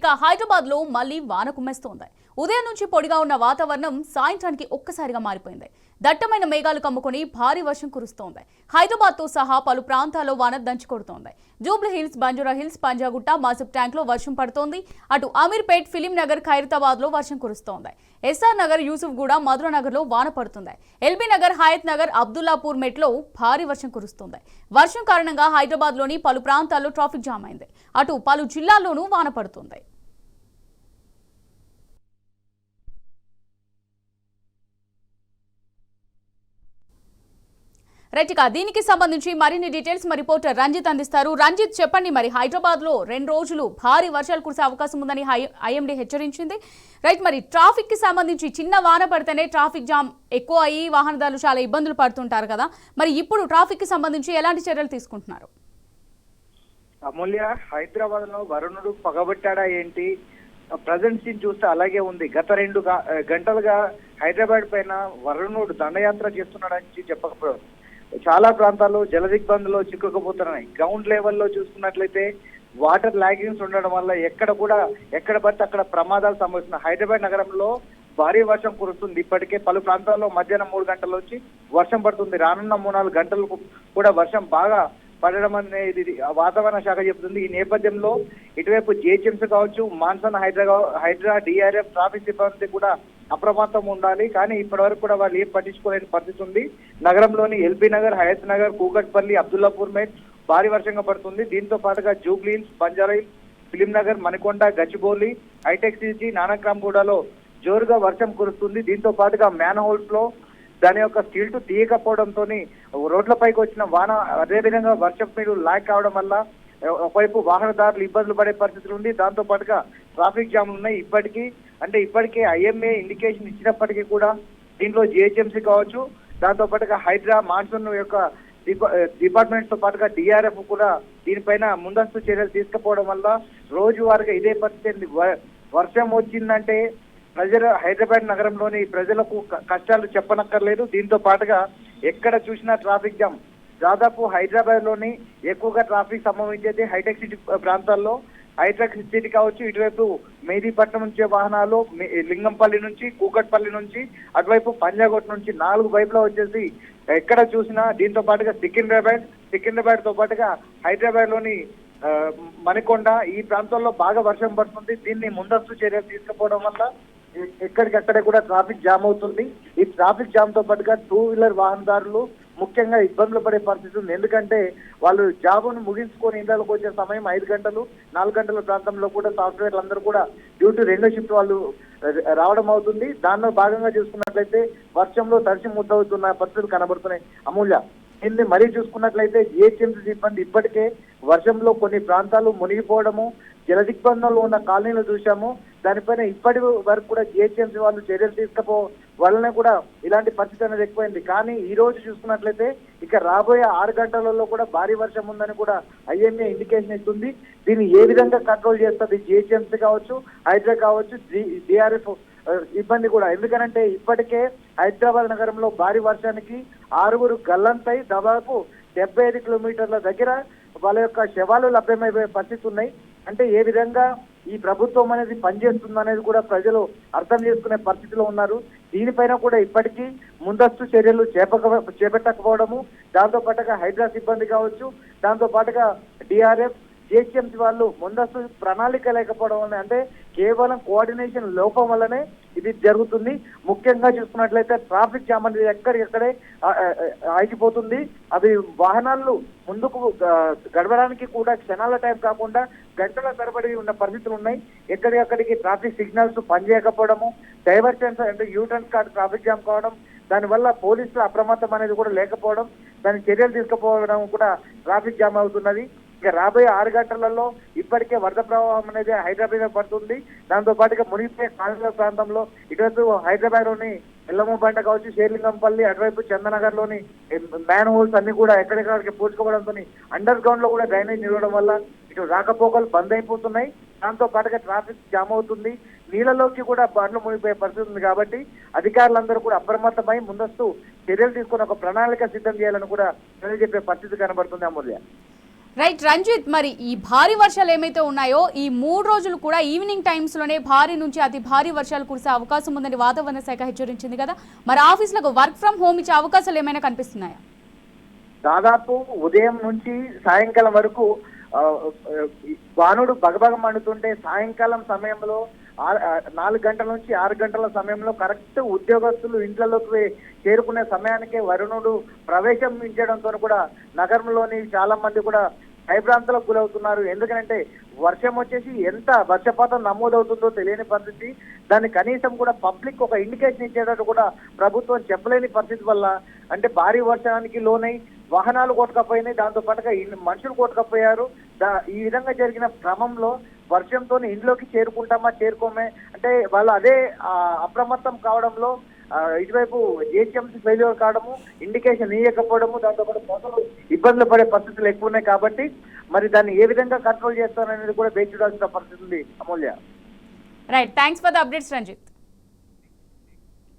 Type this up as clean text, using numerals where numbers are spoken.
ఇక హైదరాబాద్ లో మళ్లీ వాన కుమ్మేస్తోంది. ఉదయం నుంచి పొడిగా ఉన్న వాతావరణం సాయంత్రానికి ఒక్కసారిగా మారిపోయింది. దట్టమైన మేఘాలు కమ్ముకొని భారీ వర్షం కురుస్తోంది. హైదరాబాద్ తో సహా పలు ప్రాంతాల్లో వాన దంచుకొడుతోంది. జూబ్లీ హిల్స్, బంజారా హిల్స్, పంజాగుట్ట, మాసిఫ్ ట్యాంక్ లో వర్షం పడుతోంది. అటు అమీర్పేట్, ఫిలిం నగర్, ఖైరతాబాద్ లో వర్షం కురుస్తోంది. ఎస్ఆర్ నగర్, యూసుఫ్ గూడ, మధురా నగర్ లో వాన పడుతుంది. ఎల్బీ నగర్, హయత్ నగర్, అబ్దుల్లాపూర్ మెట్ లో భారీ వర్షం కురుస్తోంది. వర్షం కారణంగా హైదరాబాద్ లోని పలు ప్రాంతాల్లో ట్రాఫిక్ జామ్ అయింది. అటు పలు జిల్లాల్లోనూ వాన పడుతుంది. రైట్, ఇక దీనికి సంబంధించి మరిన్ని డీటెయిల్స్ మా రిపోర్టర్ రంజిత్ అందిస్తారు. రంజిత్, చెప్పండి, మరి హైదరాబాద్ లో 2 రోజులు భారీ వర్షాలు కురిసే అవకాశం ఉందని ఐఎండీ హెచ్చరించింది. రైట్, మరి ట్రాఫిక్ కి సంబంధించి చిన్న వాన పడితేనే ట్రాఫిక్ జామ్ ఎక్కువ అయ్యి వాహనదారులు చాలా ఇబ్బందులు పడుతుంటారు కదా, మరి ఇప్పుడు ట్రాఫిక్ కి సంబంధించి ఎలాంటి చర్యలు తీసుకుంటున్నారు? అమూల్య, హైదరాబాద్ లో వరుణుడు పగబట్టాడా ఏంటి? ప్రజెంట్ సీన్ చూస్తే అలాగే ఉంది. గత 2 గంటలుగా హైదరాబాద్ పైన వరుణుడు దండయాత్ర చేస్తున్నాడని చెప్పకపోవడం, చాలా ప్రాంతాల్లో జల దిగ్బంధంలో చిక్కుకుపోతున్నాయి. గ్రౌండ్ లెవెల్లో చూసుకున్నట్లయితే వాటర్ లాగింగ్స్ ఉండడం వల్ల ఎక్కడ పడితే అక్కడ ప్రమాదాలు సంభవిస్తున్నాయి. హైదరాబాద్ నగరంలో భారీ వర్షం కురుస్తుంది. ఇప్పటికే పలు ప్రాంతాల్లో మధ్యాహ్నం 3 గంటల నుంచి వర్షం పడుతుంది. రానున్న 3-4 గంటలకు కూడా వర్షం బాగా పడడం అనేది వాతావరణ శాఖ చెబుతుంది. ఈ నేపథ్యంలో ఇటువైపు జిహెచ్ఎంసీ కావచ్చు, మాన్సన్ హైడ్రా, డిఆర్ఎఫ్, ట్రాఫిక్ సిబ్బంది కూడా అప్రమత్తం ఉండాలి. కానీ ఇప్పటి వరకు కూడా వాళ్ళు ఏం పట్టించుకోలేని పరిస్థితి ఉంది. నగరంలోని ఎల్బీ నగర్, హయత్ నగర్, కూకట్పల్లి, అబ్దుల్లాపూర్ మేట్ భారీ వర్షంగా పడుతుంది. దీంతో పాటుగా జూబ్లీ హిల్స్, బంజారా హిల్స్, ఫిలిం నగర్, మణికొండ, గచ్చిబౌలి, హైటెక్ సిటీ, నానక్రామ్గూడలో జోరుగా వర్షం కురుస్తుంది. దీంతో పాటుగా మ్యాన్ హోల్స్ లో దాని యొక్క స్టీల్టు తీయకపోవడంతో రోడ్లపైకి వచ్చిన వాన, అదేవిధంగా వర్షం నీరు లాక్ కావడం వల్ల ఒకవైపు వాహనదారులు ఇబ్బందులు పడే పరిస్థితులు ఉంది. దాంతో పాటుగా ట్రాఫిక్ జామ్లు ఉన్నాయి. ఇప్పటికే ఐఎంఏ ఇండికేషన్ ఇచ్చినప్పటికీ కూడా దీంట్లో జిహెచ్ఎంసీ కావచ్చు, దాంతో పాటుగా హైడ్రా, మాన్సూన్ యొక్క డిపార్ట్మెంట్స్ తో పాటుగా డిఆర్ఎఫ్ కూడా దీనిపైన ముందస్తు చర్యలు తీసుకుపోవడం వల్ల రోజువారీగా ఇదే పరిస్థితి. వర్షం వచ్చిందంటే హైదరాబాద్ నగరంలోని ప్రజలకు కష్టాలు చెప్పనక్కర్లేదు. దీంతో పాటుగా ఎక్కడ చూసినా ట్రాఫిక్ జామ్. దాదాపు హైదరాబాద్ లోని ఎక్కువగా ట్రాఫిక్ సంభవించేది హైటెక్ సిటీ ప్రాంతాల్లో. హైటెక్ సిటీ కావచ్చు, ఇటువైపు మెహదీపట్నం నుంచే వాహనాలు, లింగంపల్లి నుంచి, కూకట్పల్లి నుంచి, అటువైపు పంజాగుట్ట నుంచి 4 వైపులా వచ్చేసి ఎక్కడ చూసినా. దీంతో పాటుగా సికింద్రాబాద్ తో పాటుగా హైదరాబాద్ లోని మణికొండ ఈ ప్రాంతాల్లో బాగా వర్షం పడుతుంది. దీన్ని ముందస్తు చర్యలు తీసుకుపోవడం వల్ల ఎక్కడికక్కడే కూడా ట్రాఫిక్ జామ్ అవుతుంది. ఈ ట్రాఫిక్ జామ్ తో పాటుగా 2 వీలర్ వాహనదారులు ముఖ్యంగా ఇబ్బందులు పడే పరిస్థితి ఉంది. ఎందుకంటే వాళ్ళు జాబును ముగించుకొని ఇళ్లకు వచ్చే సమయం 5 గంటలు, 4 గంటల ప్రాంతంలో కూడా సాఫ్ట్వేర్లు అందరూ కూడా డ్యూటీ 2వ షిఫ్ట్ వాళ్ళు రావడం అవుతుంది. దానిలో భాగంగా చూసుకున్నట్లయితే వర్షంలో తడిసి ముద్దవుతున్న పరిస్థితులు కనబడుతున్నాయి. అమూల్య, దీన్ని మరీ చూసుకున్నట్లయితే జిహెచ్ఎంసీ సిబ్బంది ఇప్పటికే వర్షంలో కొన్ని ప్రాంతాలు మునిగిపోవడము, జల దిగ్బంధంలో ఉన్న కాలనీలు చూశాము. దానిపైన ఇప్పటి వరకు కూడా జిహెచ్ఎంసీ వాళ్ళు చర్యలు తీసుకపో వల్లనే కూడా ఇలాంటి పరిస్థితి అనేది ఎక్కువైంది. కానీ ఈ రోజు చూసుకున్నట్లయితే ఇక రాబోయే 6 గంటలలో కూడా భారీ వర్షం ఉందని కూడా ఐఎంఏ ఇండికేషన్ ఇస్తుంది. దీన్ని ఏ విధంగా కంట్రోల్ చేస్తుంది జిహెచ్ఎంసీ కావచ్చు, హైడ్రా కావచ్చు, డిఆర్ఎఫ్ ఇబ్బంది కూడా. ఎందుకనంటే ఇప్పటికే హైదరాబాద్ నగరంలో భారీ వర్షానికి 6 గల్లంతై దాదాపు 75 కిలోమీటర్ల దగ్గర వాళ్ళ యొక్క శవాలు లభ్యమైపోయే పరిస్థితి ఉన్నాయి. అంటే ఏ విధంగా ఈ ప్రభుత్వం అనేది పనిచేస్తుంది అనేది కూడా ప్రజలు అర్థం చేసుకునే పరిస్థితిలో ఉన్నారు. దీనిపైన కూడా ఇప్పటికీ ముందస్తు చర్యలు చేపట్టకపోవడము, దాంతో పాటుగా హైడ్రా సిబ్బంది కావచ్చు, దాంతో పాటుగా డిఆర్ఎఫ్, జిహెచ్ఎంసీ వాళ్ళు ముందస్తు ప్రణాళిక లేకపోవడం వల్ల, అంటే కేవలం కోఆర్డినేషన్ లోపం వల్లనే ఇది జరుగుతుంది. ముఖ్యంగా చూసుకున్నట్లయితే ట్రాఫిక్ జామ్ అనేది ఎక్కడికక్కడే ఆగిపోతుంది. అవి వాహనాలు ముందుకు గడవడానికి కూడా క్షణాల టైం కాకుండా గంటల తరబడి ఉన్న పరిస్థితులు ఉన్నాయి. ఎక్కడికక్కడికి ట్రాఫిక్ సిగ్నల్స్ పనిచేయకపోవడము, డైవర్షన్స్ అంటే యూటర్న్స్ కాదు ట్రాఫిక్ జామ్ కావడం, దానివల్ల పోలీసులు అప్రమత్తం అనేది కూడా లేకపోవడం, దాని చర్యలు తీసుకుపోవడం కూడా ట్రాఫిక్ జామ్ అవుతున్నది. ఇక రాబోయే 6 గంటలలో ఇప్పటికే వరద ప్రవాహం అనేది హైదరాబాద్ లో పడుతుంది. దాంతో పాటుగా మునిగిపోయే కాలనీల ప్రాంతంలో ఇటువైపు హైదరాబాద్ లోని ఎల్లమ్మబండ కావచ్చు, షేర్లింగంపల్లి, అటువైపు చందనగర్ లోని మ్యాన్ హోల్స్ అన్ని కూడా ఎక్కడికక్కడికి పూడ్చుకోవడంతో అండర్ గ్రౌండ్ లో కూడా డ్రైనేజ్ నిలవడం వల్ల ఇటు రాకపోకలు బంద్ అయిపోతున్నాయి. దాంతో పాటుగా ట్రాఫిక్ జామ్ అవుతుంది. నీళ్ళలోకి కూడా బండ్లు మునిగిపోయే పరిస్థితి ఉంది. కాబట్టి అధికారులందరూ కూడా అప్రమత్తమై ముందస్తు చర్యలు తీసుకుని ఒక ప్రణాళిక సిద్ధం చేయాలని కూడా చెప్పే పరిస్థితి కనబడుతుంది. అమూల్య. రైట్ రంజిత్, మరి ఈ భారీ వర్షాలు ఏమైతే ఉన్నాయో ఈ 3 రోజులు కూడా ఈవినింగ్ టైమ్స్ లోనే భారీ నుంచి అతి భారీ వర్షాలు కురిసే అవకాశం ఉందని వాతావరణ శాఖ హెచ్చరించింది కదా. మరి ఆఫీసులకు వర్క్ ఫ్రం హోమ్ ఇచ్చే అవకాశాలు ఏమైనా కనిపిస్తున్నాయా? దాదాపు ఉదయం నుంచి సాయంకాలం వరకు వానుడు బగబగ మండుతుంటే సాయంకాలం సమయంలో 4 గంటల నుంచి 6 గంటల సమయంలో కరెక్ట్ ఉద్యోగస్తులు ఇంట్లోకి చేరుకునే సమయానికే వరుణుడు ప్రవేశించడంతో కూడా నగరంలోని చాలా మంది కూడా భయభ్రాంతులకు గురవుతున్నారు. ఎందుకంటే వర్షం వచ్చేసి ఎంత వర్షపాతం నమోదవుతుందో తెలియని పరిస్థితి. దాన్ని కనీసం కూడా పబ్లిక్ ఒక ఇండికేషన్ ఇచ్చేటట్టు కూడా ప్రభుత్వం చెప్పలేని పరిస్థితి వల్ల అంటే భారీ వర్షానికి లోనై వాహనాలు కొట్టకపోయినాయి, దాంతో పాటుగా మనుషులు కొట్టకపోయారు. ఈ విధంగా జరిగిన క్రమంలో వర్షంతో ఇంట్లోకి చేరుకుంటామా చేరుకోమే అంటే వాళ్ళు అదే అప్రమత్తం కావడంలో ఇటువైపు జిహెచ్ఎంసీ ఫెయిల్యూర్ కావడము, ఇండికేషన్ ఇవ్వకపోవడము, దాంతో పాటు ప్రజలు ఇబ్బందులు పడే పరిస్థితులు ఎక్కువ ఉన్నాయి. కాబట్టి మరి దాన్ని ఏ విధంగా కంట్రోల్ చేస్తారనేది కూడా వేచి చూడాల్సిన పరిస్థితి ఉంది. Amulya. Right, thanks for the updates Ranjith.